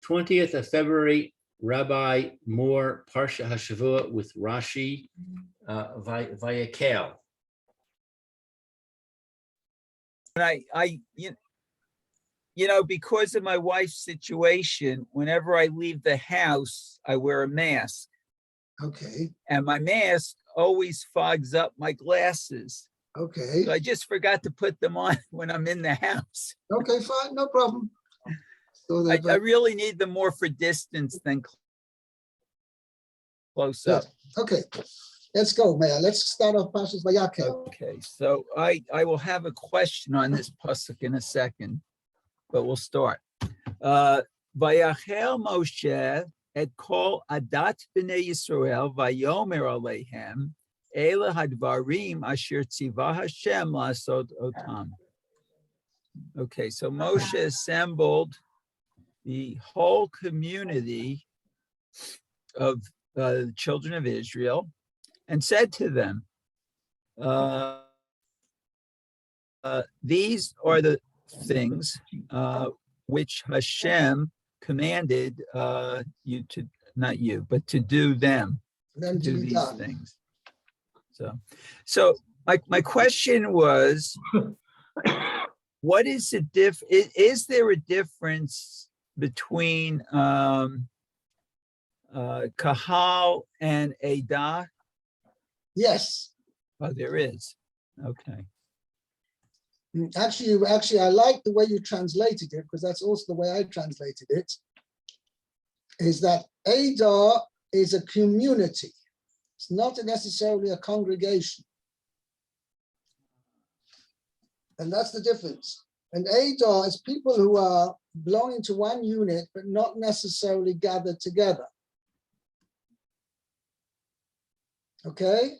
20th of February, Rabbi Moore, Parsha Hashevua with Rashi, Vayekhel. Because of my wife's situation, whenever I leave the house, I wear a mask. Okay. And my mask always fogs up my glasses. Okay. So I just forgot to put them on when I'm in the house. Okay, fine, no problem. So I really need them more for distance than close up. Okay, let's go, Mayor. Let's start off Parshas Vayekhel. Okay, so I will have a question on this pasuk in a second, but we'll start. Vayekhel Moshe et kol adat b'nei Yisrael vayomer alehem Ela hadvarim asher tzivah Hashem lasod otam. Okay, so Moshe assembled the whole community of the children of Israel and said to them, these are the things which Hashem commanded you to, not you, but to do them, to do these things. So my question was, what is the is there a difference between Kahal and Edah? Yes. Oh, there is. Okay. Actually, I like the way you translated it, because that's also the way I translated it, is that Edah is a community. It's not necessarily a congregation. And that's the difference. And Edah is people who are belonging to one unit, but not necessarily gathered together. Okay?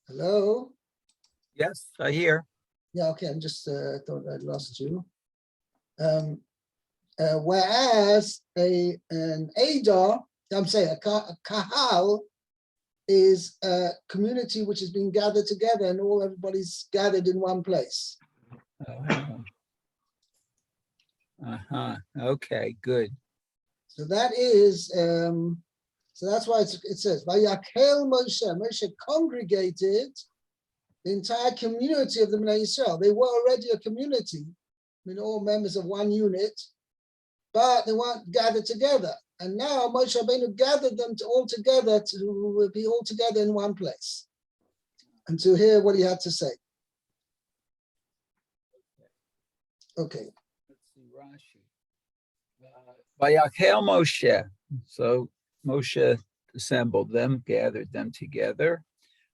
Hello? Yes, I hear. Yeah, okay, I'm just thought I'd lost you. Whereas an Edah, I'm saying a kahal is a community which has been gathered together and everybody's gathered in one place. Okay, good. So that is, so that's why it says, Vayekhel Moshe, Moshe congregated the entire community of the Bnei Yisrael. They were already a community, all members of one unit, but they weren't gathered together. And now Moshe Rabbeinu gathered them all together to be all together in one place and to hear what he had to say. Okay. Let's see, Rashi. Vayekhel Moshe. So Moshe assembled them, gathered them together.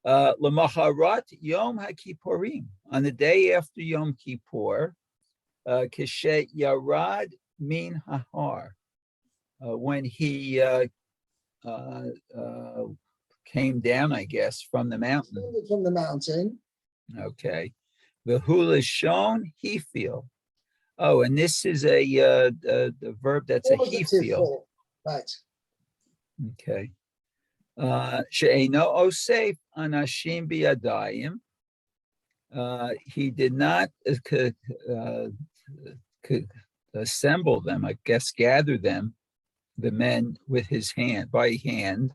L'macharat Yom HaKippurim. On the day after Yom Kippur, Keshet Yarad Min Hahar. When he came down, I guess, from the mountain. From the mountain. Okay. V'hulashon Hefil. Oh, and this is the verb that's a Hefil. Right. Okay. She'eino osef anashim biyadayim. He did not assemble them, I guess, gather them, the men with his hand, by hand.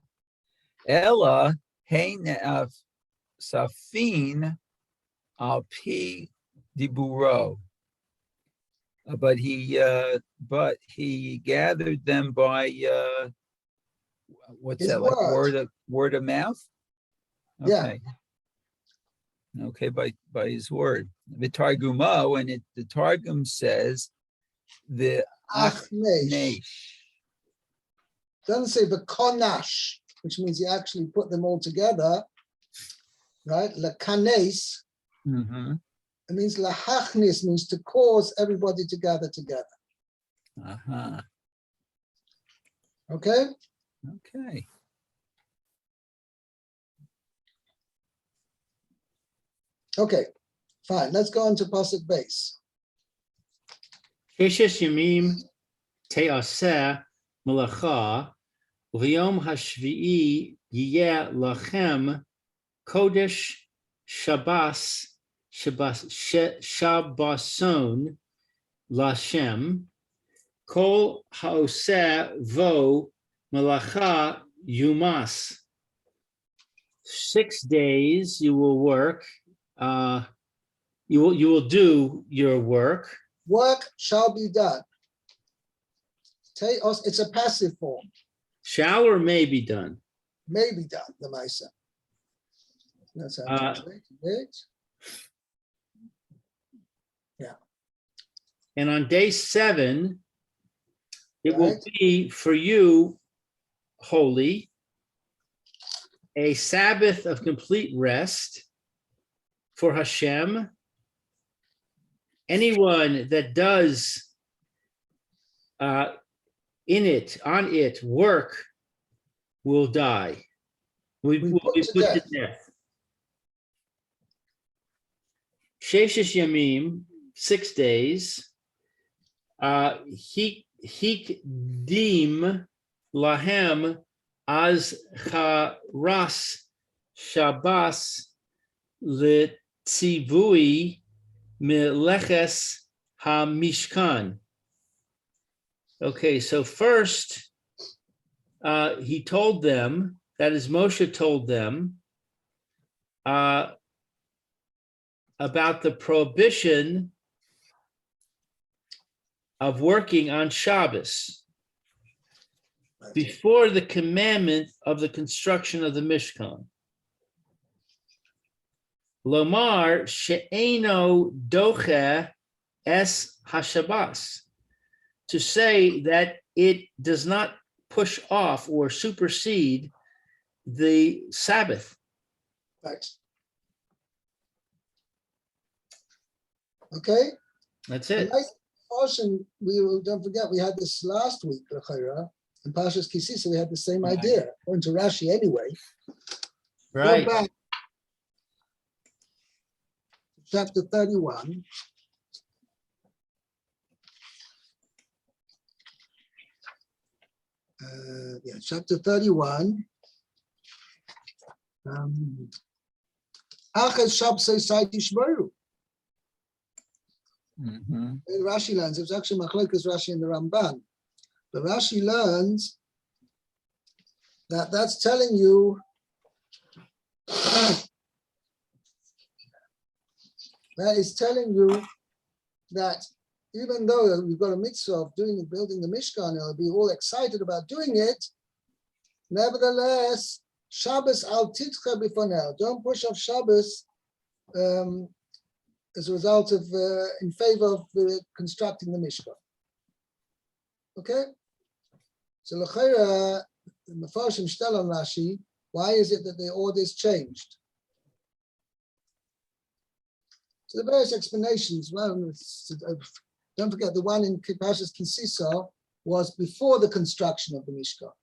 Ella heine'af safin al pi diburo. But he gathered them by what's his that, word. like word of mouth? Okay. Yeah. Okay, by his word. The Targumo, and the Targum says the achnesh. Doesn't say the konash, which means you actually put them all together, right? Lekanes. Mm-hmm. It means lahachnis, means to cause everybody to gather together. Uh-huh. Okay? Okay. Okay, fine. Let's go on to Pasuk base. Keshes Yamim Te'aseh Melacha V'yom Hashvi'i Yiyeh Lachem Kodesh Shabbason Lashem Kol haoseh vo malacha yumas. 6 days you will work. You will do your work. Work shall be done. Teos, it's a passive form. Shall or may be done. May be done, the Maisa. That's how I translate it. Yeah. And on day 7, it will Right. be for you holy, a Sabbath of complete rest for Hashem. Anyone that does on it work will die. Will be put to death. Sheshes Yamim, 6 days. Hikdim lahem az charas Shabbos letzivui meleches hamishkan. Okay, so first he told them, that is Moshe told them, about the prohibition of working on Shabbos before the commandment of the construction of the Mishkan. Lomar she'eno doche es hashabas, to say that it does not push off or supersede the Sabbath. Right. Okay. That's A it. nice portion, don't forget, we had this last week, L'chaira, in Parshas Kisisa, we had the same idea, according to Rashi anyway. Right. Go back to chapter 31. Chapter 31. Achas Shabsei Sai Tishmeru. Rashi learns, it was actually Machlokes Rashi and the Ramban. But Rashi learns that that's telling you that is telling you that even though we've got a mitzvah of building the Mishkan, you'll be all excited about doing it. Nevertheless, Shabbos al titcha bifonel. Don't push off Shabbos as a result of in favor of constructing the Mishkan. Okay. So l'chayra, the Mefarshim shtel on Rashi. Why is it that the orders changed? So the various explanations. Well, don't forget the one in Parshas Kisisa was before the construction of the Mishkan.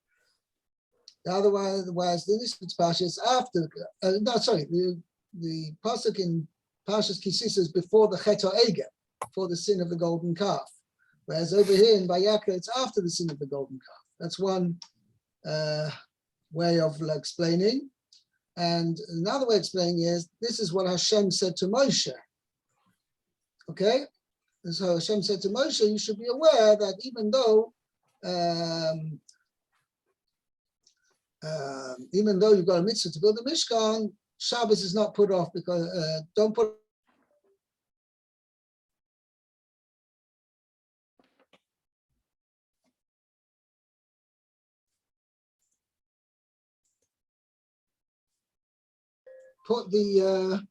The other one, this Parsha is after. The pasuk in Parshas Kisisa is before the Chet HaEgel, before the sin of the golden calf. Whereas over here in Vayekhel, it's after the sin of the golden calf. That's one way of explaining. And another way of explaining is, this is what Hashem said to Moshe. Okay? And so Hashem said to Moshe, you should be aware that even though you've got a mitzvah to build the Mishkan, Shabbos is not put off because don't put the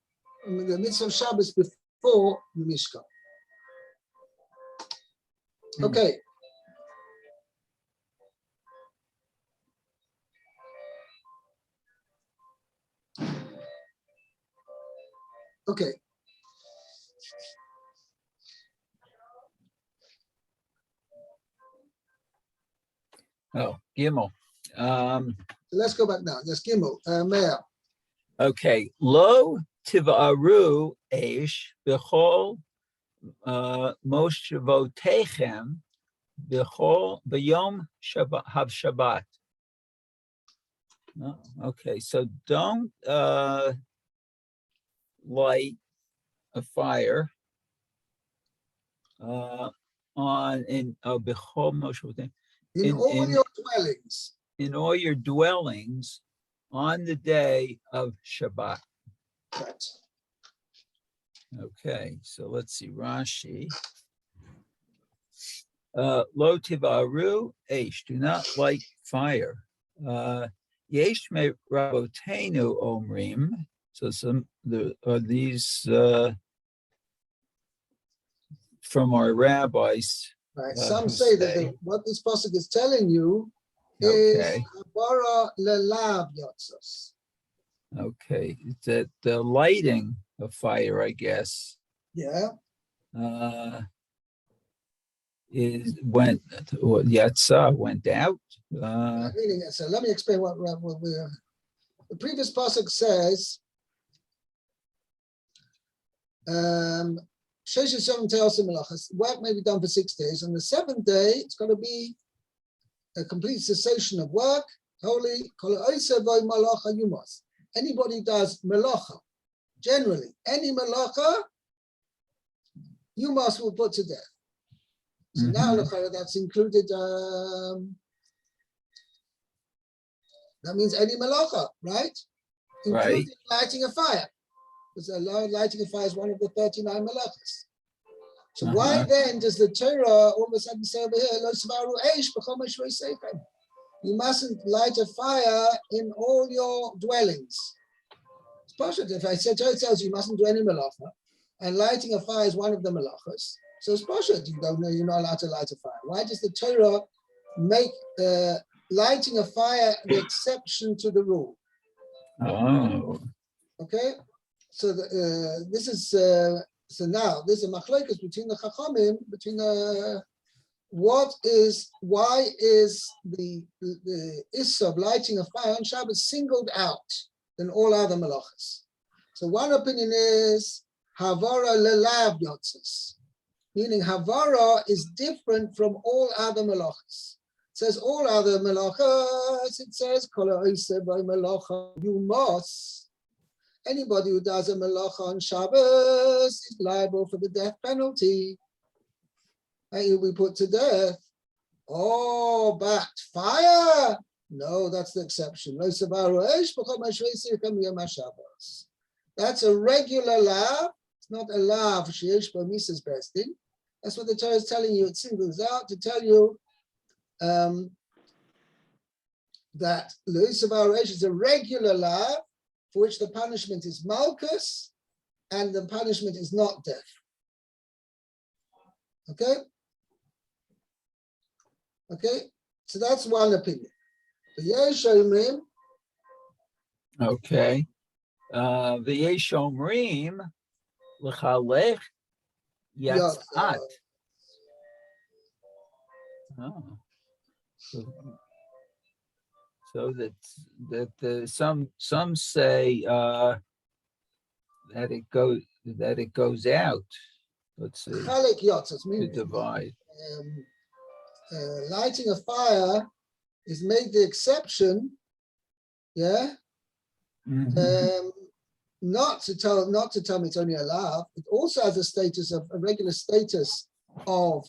mitzvah of Shabbos before the Mishkan. Okay. Okay. Oh, Gimel. Let's go back now. Let's Gimel. Meir. Okay. Lo tivaru eish b'chol moshevotechem b'chol b'yom Shabbat. Oh, okay, so don't light a fire on in Bechol Moshe, in all in- your dwellings. in all your dwellings on the day of Shabbat. Right. Okay, so let's see, Rashi. Lo tivaru eish, do not light fire. Yesh me rabotenu omrim. So these from our rabbis. Right. who Some say that say- what this pasuk is telling you is Okay, Havara lelav yotzos. okay, that the lighting of fire, I guess, Yeah. is when Yatsa went out. Meaning, so let me explain what we're. The previous pasuk says, work may be done for 6 days. On the 7th day, it's going to be a complete cessation of work. Holy. Anybody does melacha, generally, any melacha, you will put to death. So now that's included. That means any melacha, right? Including lighting a fire. Because lighting a fire is one of the 39 melachas. So why then does the Torah all of a sudden say over here, "Lo svaru eish b'chol moshe seichem"? You mustn't light a fire in all your dwellings. It's Parsha. If I said Torah tells you mustn't do any melacha, and lighting a fire is one of the melachas, so it's Parsha. You don't know, you're not allowed to light a fire. Why does the Torah make lighting a fire the exception to the rule? Oh, Okay, so this is so now there's a machlokes between the chachamim between why is the issue of lighting a fire on Shabbat singled out than all other melachas? So one opinion is havara lelav yotzes, meaning havara is different from all other melachas. It says all other melachas. It says kol ha'oseh by melacha you must. Anybody who does a melacha on Shabbos is liable for the death penalty. And he'll be put to death. Oh, but fire? No, that's the exception. That's a regular lav. It's not a lav. Mises besting. That's what the Torah is telling you. It singles out to tell you that is a regular lav, for which the punishment is malchus, and the punishment is not death. Okay? Okay? So that's one opinion. okay. V'yesh omrim l'chalech yatzat. Oh. So that some say that it goes out. Let's see. Chalek yotzos, To meaning divide. lighting a fire is made the exception, yeah. Not to tell me it's only a lav. It also has a status of a regular status of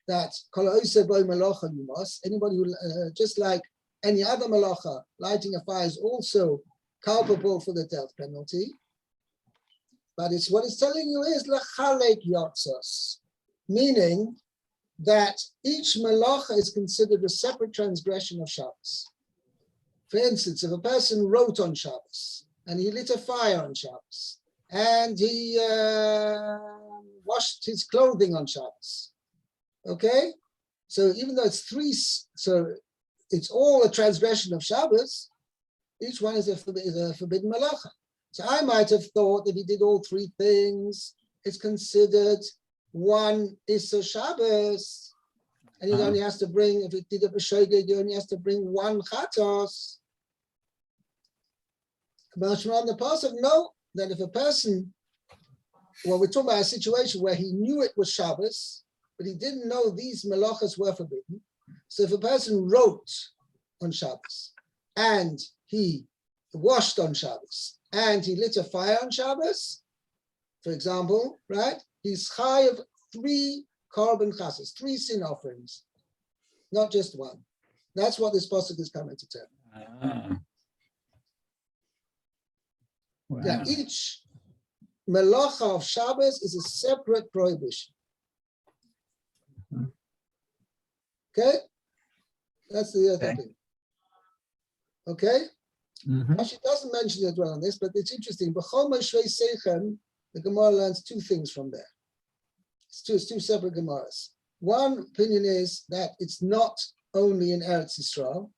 that kol ha'oseh bo melacha you must. Anybody who just like any other melacha, lighting a fire is also culpable for the death penalty. But it's what it's telling you is lechalek yotzos, meaning that each melacha is considered a separate transgression of Shabbos. For instance, if a person wrote on Shabbos and he lit a fire on Shabbos and he washed his clothing on Shabbos, okay? So even though it's it's all a transgression of Shabbos, each one is a forbidden melacha. So I might have thought if he did all three things, it's considered one Issa Shabbos, and he only has to bring, if it did a b'shogeg, he only has to bring one chatos. But on the pasuk, no, that if a person, well, we're talking about a situation where he knew it was Shabbos, but he didn't know these melachas were forbidden. So if a person wrote on Shabbos, and he washed on Shabbos, and he lit a fire on Shabbos, for example, right? He's chayav 3 korban chasas, 3 sin offerings, not just one. That's what this pasuk is coming to tell. Wow. Yeah, each melacha of Shabbos is a separate prohibition. Okay, that's the other thing. Okay, Rashi doesn't mention it well on this, but it's interesting. B'chol Moshe Seichem, the Gemara learns 2 things from there. It's two separate Gemaras. One opinion is that it's not only in Eretz Yisrael,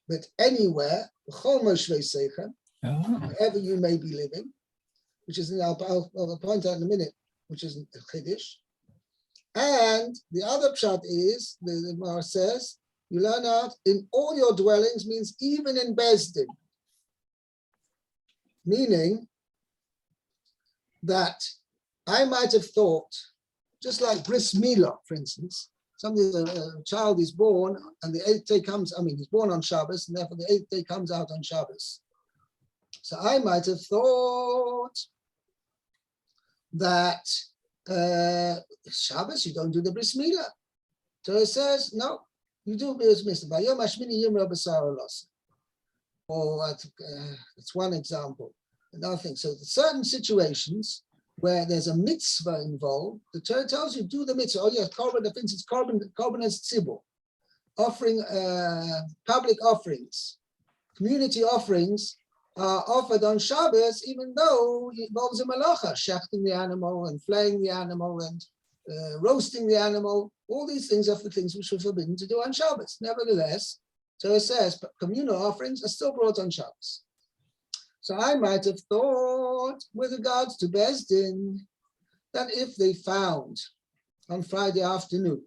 but anywhere, B'chol Moshe Seichem, wherever you may be living, which is, I'll point out in a minute, which is a Chiddush. And the other pshat is, the Gemara says, you learn out in all your dwellings means even in Bezdin. Meaning that I might have thought, just like bris milah, for instance, a child is born and the 8th day comes, he's born on Shabbos, and therefore the 8th day comes out on Shabbos. So I might have thought that Shabbos, you don't do the bris milah. So it says, no, you do bris milah. Or it's one example. Another thing. So certain situations where there's a mitzvah involved, the Torah tells you do the mitzvah. Oh yeah, korban, for instance, korban as tzibur, offering public offerings, community offerings are offered on Shabbos, even though it involves a malacha, shechting the animal and flaying the animal and roasting the animal. All these things are the things which are forbidden to do on Shabbos. Nevertheless, so it says communal offerings are still brought on Shabbos. So I might have thought, with regards to Bezdin, that if they found on Friday afternoon,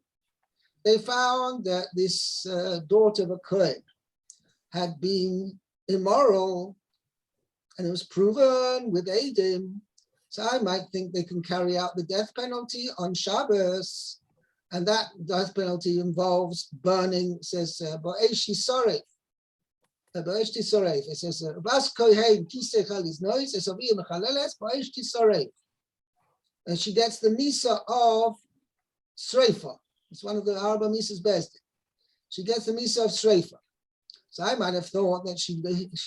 they found that this daughter of a Kohen had been immoral, and it was proven with Eidim, so I might think they can carry out the death penalty on Shabbos, and that death penalty involves burning, says, Ba'eshi Soref. Ba'eshti Soref. It says, Bas Kohen Kisechal is noise, it says, Ba'eshti Soref. And she gets the Misa of Sreifa. It's one of the Arba Misas Bezdin. She gets the Misa of Sreifa. So I might have thought that she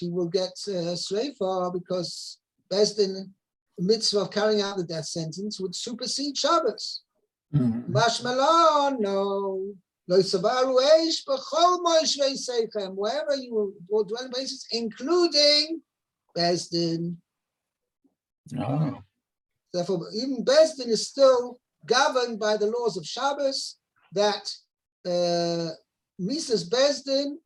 will get Sreifa because Bezdin, the mitzvah of carrying out the death sentence, would supersede Shabbos. Mashmalon, no. Wherever you will dwell basis, including Bezdin. Oh. Therefore, even Bezdin is still governed by the laws of Shabbos, that Misas Bezdin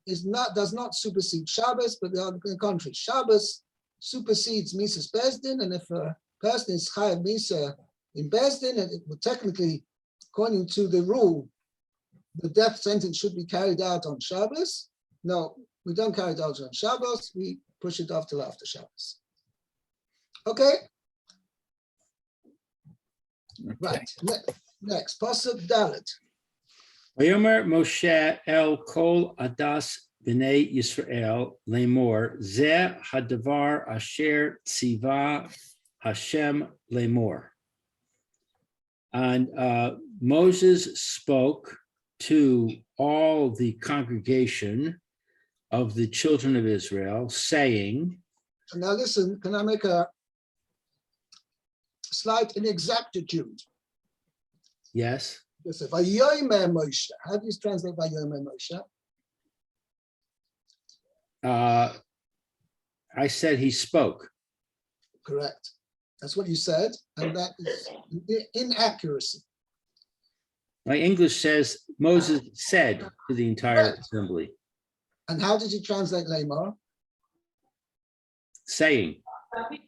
does not supersede Shabbos, but on the contrary, Shabbos supersedes Misas Bezdin, and if a person is Chayav Misa in Bezdin, and it would technically, according to the rule, the death sentence should be carried out on Shabbos. No, we don't carry it out on Shabbos, we push it off till after Shabbos. Okay? Right, next, Pasuk Dalet. Vayomer Moshe el kol adas b'nei Yisrael lemor zeh hadavar asher tziva Hashem lemor. And Moses spoke to all the congregation of the children of Israel, saying, now listen, can I make a slight inexactitude? Yes. Yes, Vayomer Moshe. How do you translate Vayomer Moshe? I said he spoke. Correct. That's what you said, and that is inaccuracy. My English says Moses said to the entire assembly. And how did you translate Lamar? Saying.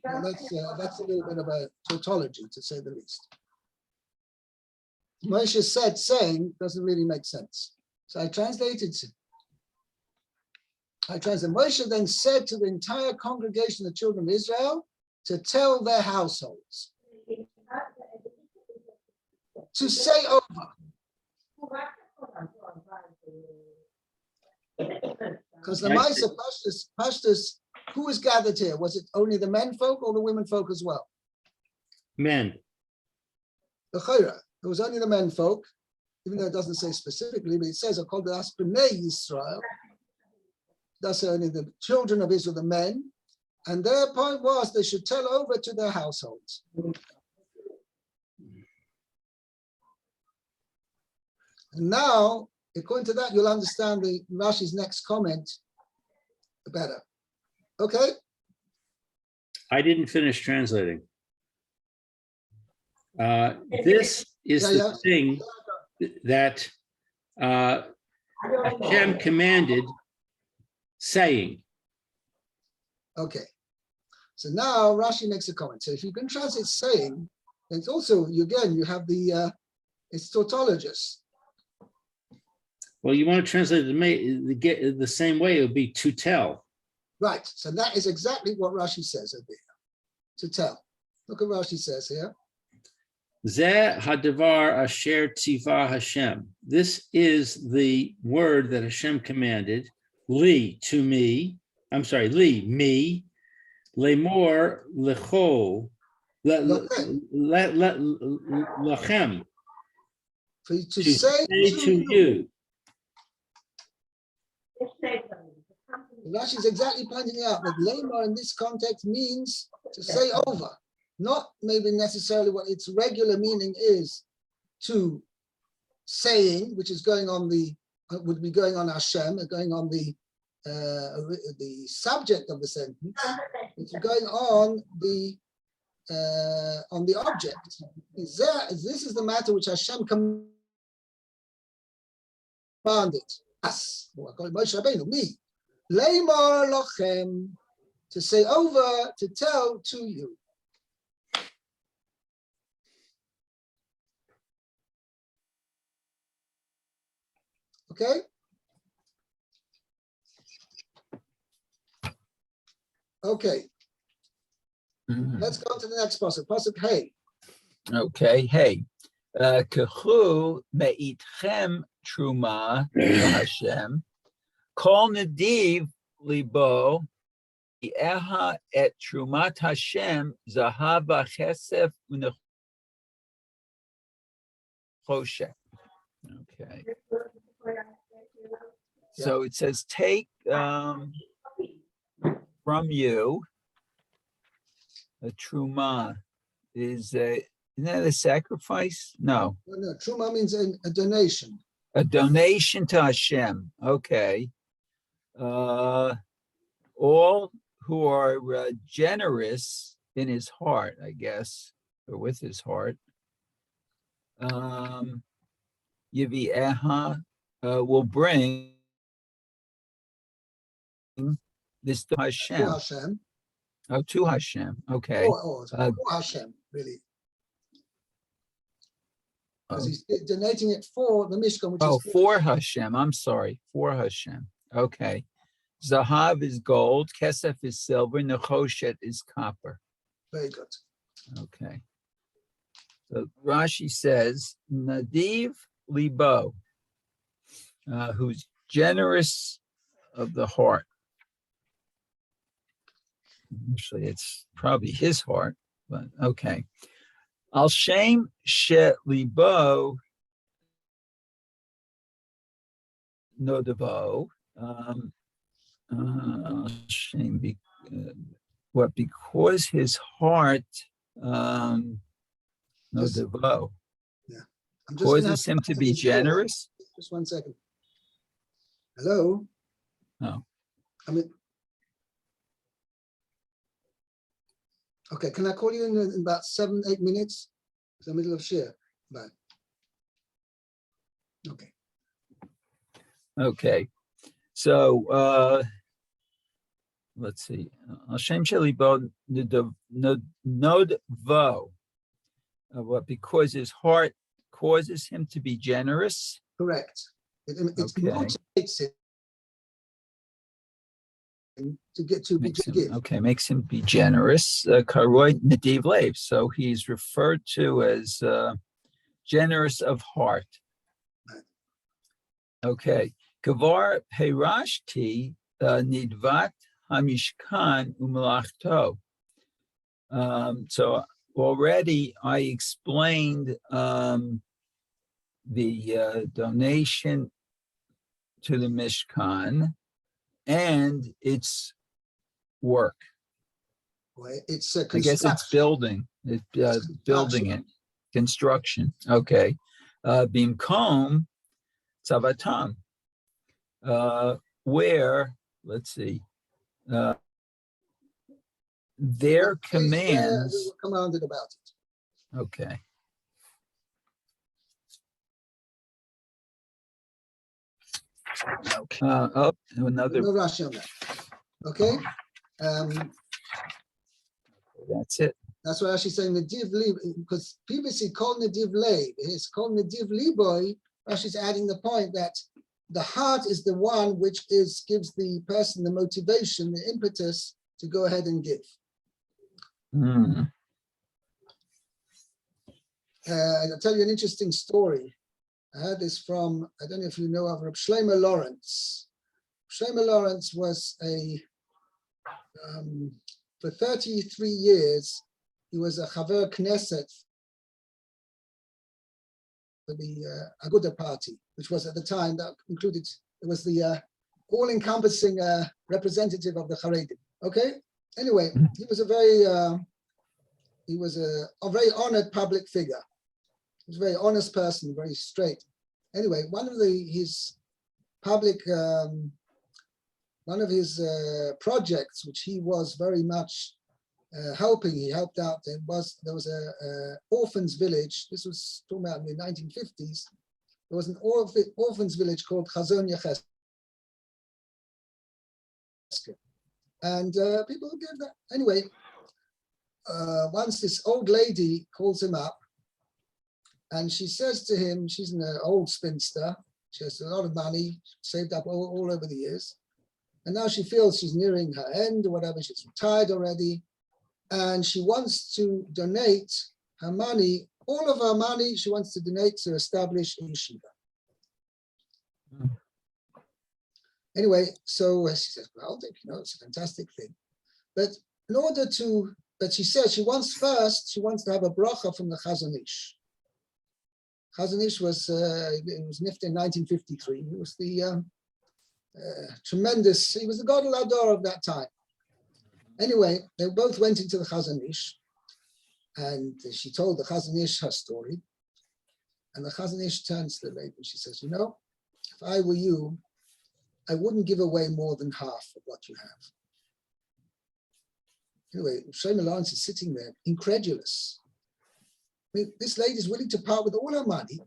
Well, that's a little bit of a tautology, to say the least. Moshe said saying doesn't really make sense. So I translated. Moshe then said to the entire congregation of the children of Israel to tell their households, to say over. Because the Maisa Pashtus, who was gathered here? Was it only the men folk or the women folk as well? Men. The Chayra. It was only the menfolk, even though it doesn't say specifically, but it says, called the Bnei Yisrael. That's only the children of Israel, the men. And their point was they should tell over to their households. And now, according to that, you'll understand the Rashi's next comment better. Okay? I didn't finish translating. This is the thing that Hashem commanded, saying. Okay. So now Rashi makes a comment. So if you can translate saying, then it's also, you have the, it's tautologous. Well, you want to translate the same way, it would be to tell. Right. So that is exactly what Rashi says over here. To tell. Look at what Rashi says here. Zeh hadavar asher tzivah Hashem. This is the word that Hashem commanded. Li, to me. I'm sorry, li, me. Lemor, lecho. Lachem. For you to say to you. Rashi is exactly pointing out that lemor in this context means to say over, not maybe necessarily what its regular meaning is to saying, which is going on would be going on Hashem, going on the subject of the sentence. It's going on the object. This is the matter which Hashem commanded us. Moshe Rabbeinu, me. Leimar lochem, to say over, to tell to you. Okay? Okay. Let's go to the next pasuk. Pasuk hey. Okay, hey. Kechu me'itchem truma Hashem. Kol nediv libo eha et trumat Hashem zahav v'chesef u'nechoshet. Okay. So it says, take from you a truma. Isn't that a sacrifice? No. No, truma means a donation. A donation to Hashem. Okay. All who are generous in his heart, I guess, or with his heart. Yivieha will bring this to Hashem. To Hashem. Oh, to Hashem. Okay. To Hashem, really. Because he's donating it for the Mishkan, which is for Hashem. I'm sorry, for Hashem. Okay. Zahav is gold, Kesef is silver, Nechoshet is copper. Very good. Okay. So Rashi says, Nadiv Libo, who's generous of the heart. Actually, it's probably his heart, but okay. Al Shem She Libo Nodavo. Shame because his heart no devo causes him to be generous. Just 1 second. Hello. No. Okay, can I call you in about 7-8 minutes? It's the middle of share. Bye. Okay. Okay. So let's see. Hashem Shelibo Nodvo. What? Because his heart causes him to be generous. Correct. It motivates him to give. Okay, makes him be generous. Karoy Nadiv Lev. So he's referred to as generous of heart. Right. Okay. Kavar Perashti Nidvat Hamishkan Umalachto. So already I explained the donation to the Mishkan and its work. Well, it's I guess it's building, building it, construction. Okay. Bimkom Tzavatam, where, let's see, their commands. We were commanded about it. Okay. Oh, another. No Rashi on that. Okay. That's it. That's why Rashi's saying Nediv Li, because previously called Nediv Le, it's called Nediv Liboy. Rashi's adding the point that the heart is the one which gives the person the motivation, the impetus to go ahead and give. Mm. I'll tell you an interesting story. I heard this from, I don't know if you know of Reb Shlomo Lawrence. Shlomo Lawrence was for 33 years, he was a Chaver Knesset for the Aguda Party, which was at the time that included, it was the all-encompassing representative of the Haredim. Okay. Anyway, he was a very honored public figure. He was a very honest person, very straight. Anyway, one of his public, one of his projects, which he was very much helping, he helped out. There was a orphans village. This was talking about in the 1950s. There was an orphans village called Chazon Yecheskel. And people give that. Anyway, once this old lady calls him up and she says to him, she's an old spinster, she has a lot of money, saved up all over the years. And now she feels she's nearing her end or whatever, she's retired already. And she wants to donate her money, all of her money, she wants to donate to establish a yeshiva. Anyway, so she says, well, it's a fantastic thing. But in order to, but she says she wants to have a bracha from the Chazon Ish. Chazon Ish was nifted in 1953. He was the tremendous, he was the Gadol Hador of that time. Anyway, they both went into the Chazon Ish, and she told the Chazon Ish her story. And the Chazon Ish turns to the lady and she says, if I were you, I wouldn't give away more than half of what you have. Anyway, Shlomo Lawrence is sitting there, incredulous. I mean, this lady is willing to part with all her money,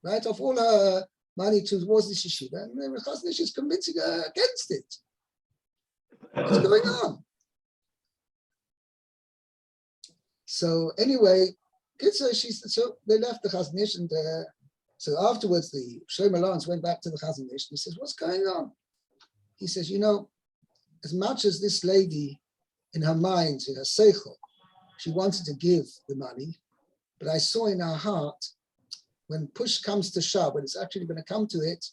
right, of all her money towards the yeshiva, and the Chazon Ish is convincing her against it. What's going on? So anyway, so they left the Chazon Ish, and so afterwards, the Shlomo Lawrence went back to the Chazon Ish and he says, what's going on? He says, as much as this lady in her mind, in her seichel, she wanted to give the money, but I saw in her heart, when push comes to shove, when it's actually going to come to it,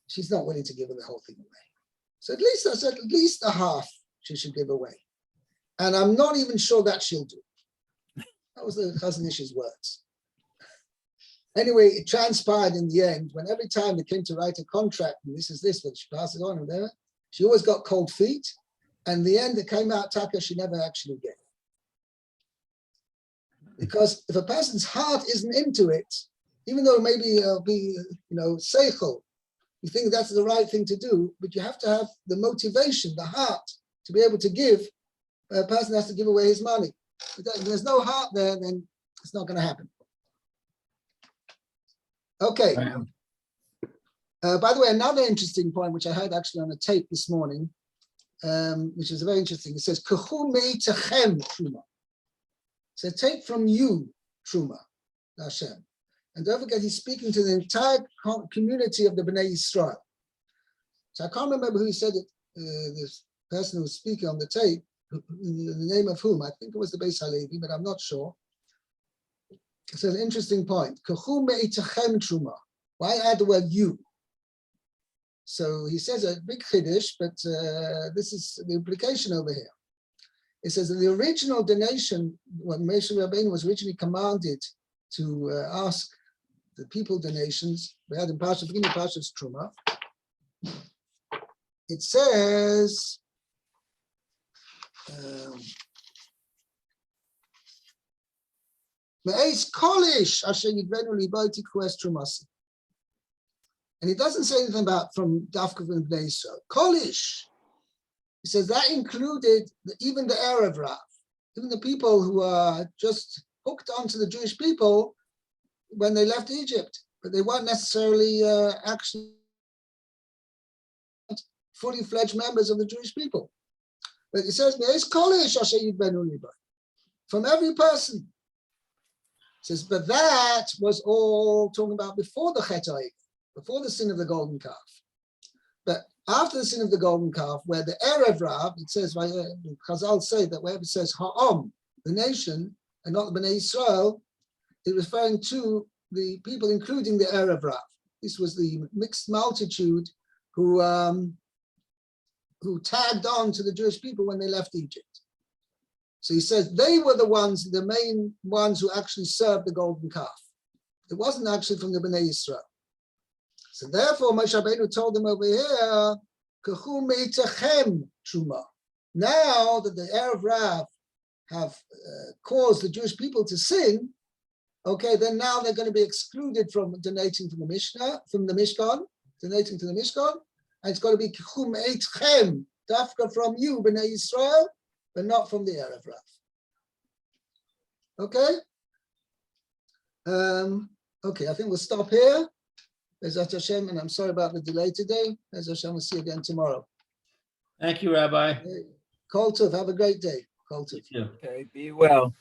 she's not willing to give her the whole thing away. So at least a half she should give away. And I'm not even sure that she'll do. That was the Chazon Ish's words. Anyway, it transpired in the end, when every time they came to write a contract, and this is this, but she passes on and there, she always got cold feet. And in the end, it came out, Taka, she never actually gave. Because if a person's heart isn't into it, even though maybe be, seichel, you think that's the right thing to do, but you have to have the motivation, the heart, to be able to give. A person has to give away his money. If there's no heart there, then it's not going to happen. Okay. By the way, another interesting point, which I heard actually on a tape this morning, which is very interesting. It says, "Kachu meitachem truma." So take from you truma, Hashem. And don't forget, he's speaking to the entire community of the Bnei Yisrael. So I can't remember who said it. This person who was speaking on the tape, in the name of whom? I think it was the Beis Halevi, but I'm not sure. It's an interesting point. Kachu meitachem truma. Why add the word you? So he says a big chiddush, but this is the implication over here. It says that the original donation, when Moshe Rabbeinu was originally commanded to ask the people donations. We had in Parsha, beginning of Parsha's Truma. It says, Me'ez kolish asher yidvenu liboiti kues trumasi. And it doesn't say anything about from Dafka and Bnei Yisrael. Kolish. He says that included even the Erev Rav, even the people who are just hooked onto the Jewish people when they left Egypt, but they weren't necessarily actually fully fledged members of the Jewish people. But it says, from every person. It says, but that was all talking about before the Chet HaEgel, before the sin of the golden calf. But after the sin of the golden calf, where the Erev Rav, it says, Chazal say that wherever it says Ha'am, the nation, and not the Bnei Yisrael, it's referring to the people, including the Erev Rav. This was the mixed multitude who tagged on to the Jewish people when they left Egypt. So he says they were the ones, the main ones who actually served the golden calf. It wasn't actually from the Bnei Yisrael. So therefore, Moshe Rabbeinu told them over here, "Kachu meitachem truma." Now that the Erev Rav have caused the Jewish people to sin, okay, then now they're going to be excluded from donating from the Mishnah, from the Mishkan, donating to the Mishkan, and it's got to be "Kachu meitachem," dafka from you, Bnei Yisrael, but not from the Erev Rav. Okay. Okay, I think we'll stop here. Bezat Hashem, and I'm sorry about the delay today. Bezat Hashem, we'll see you again tomorrow. Thank you, Rabbi. Kol Tov, have a great day. Kol Tov. Yeah. Okay, be well.